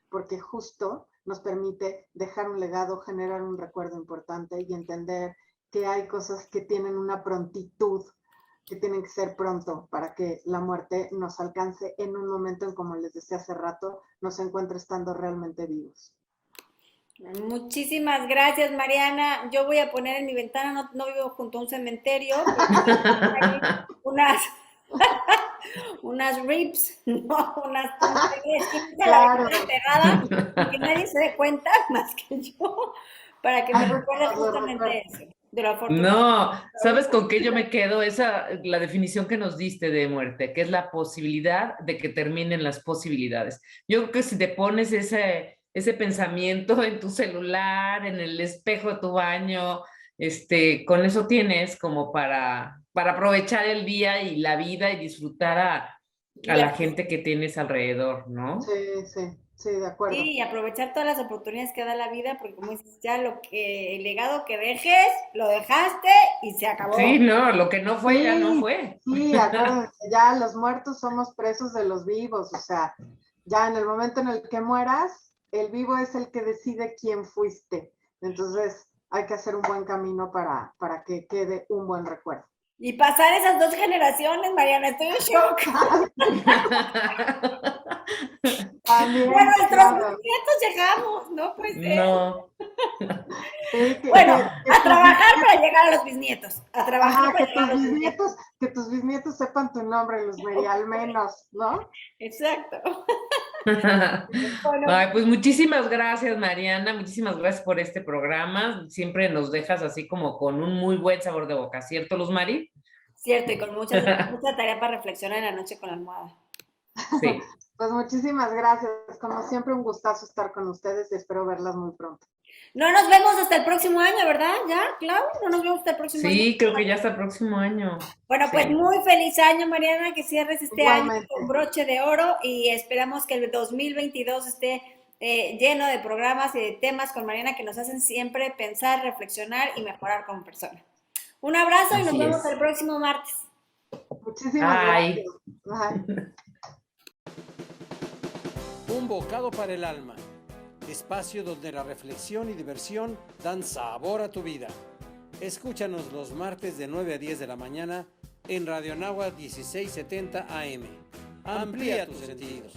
porque justo nos permite dejar un legado, generar un recuerdo importante y entender que hay cosas que tienen una prontitud, que tienen que ser pronto para que la muerte nos alcance en un momento en, como les decía hace rato, nos encuentre estando realmente vivos. Muchísimas gracias, Mariana. Yo voy a poner en mi ventana, no vivo junto a un cementerio, pero hay unas, unas ribs, ¿no? Unas Claro. enterrada y que nadie se dé cuenta más que yo, para que me recuerde justamente eso, de lo afortunado. No, ¿sabes con qué yo me quedo? La definición que nos diste de muerte, que es la posibilidad de que terminen las posibilidades. Yo creo que si te pones ese pensamiento en tu celular, en el espejo de tu baño, con eso tienes como para aprovechar el día y la vida y disfrutar a la gente que tienes alrededor, ¿no? Sí, de acuerdo. Sí, y aprovechar todas las oportunidades que da la vida, porque como dices, ya el legado que dejes, lo dejaste y se acabó. Sí, no, lo que no fue ya no fue. Sí, acuérdense, ya los muertos somos presos de los vivos, o sea, ya en el momento en el que mueras, el vivo es el que decide quién fuiste. Entonces hay que hacer un buen camino para que quede un buen recuerdo. Y pasar esas 2 generaciones, Mariana, estoy en shock. También, bueno, nuestros claro. nietos llegamos, ¿no? Pues No. bueno, a trabajar para llegar a los bisnietos. A trabajar para llegar a los bisnietos. Que tus bisnietos sepan tu nombre, Luz María, al menos, ¿no? Exacto. Bueno. Ay, pues muchísimas gracias, Mariana, muchísimas gracias por este programa. Siempre nos dejas así como con un muy buen sabor de boca, ¿cierto, Luz Mari? Cierto, y con mucha tarea para reflexionar en la noche con la almohada. Sí. Pues muchísimas gracias. Como siempre, un gustazo estar con ustedes y espero verlas muy pronto. No nos vemos hasta el próximo año, ¿verdad? ¿Ya, Clau? No nos vemos hasta el próximo año. Sí, creo que ya hasta el próximo año. Bueno, pues muy feliz año, Mariana, que cierres este Igualmente. año con broche de oro y esperamos que el 2022 esté lleno de programas y de temas con Mariana que nos hacen siempre pensar, reflexionar y mejorar como persona. Un abrazo y nos vemos el próximo martes. Muchísimas gracias. Bye. Un bocado para el alma. Espacio donde la reflexión y diversión dan sabor a tu vida. Escúchanos los martes de 9 a 10 de la mañana en Radio Anáhuac 1670 AM. Amplía tus sentidos.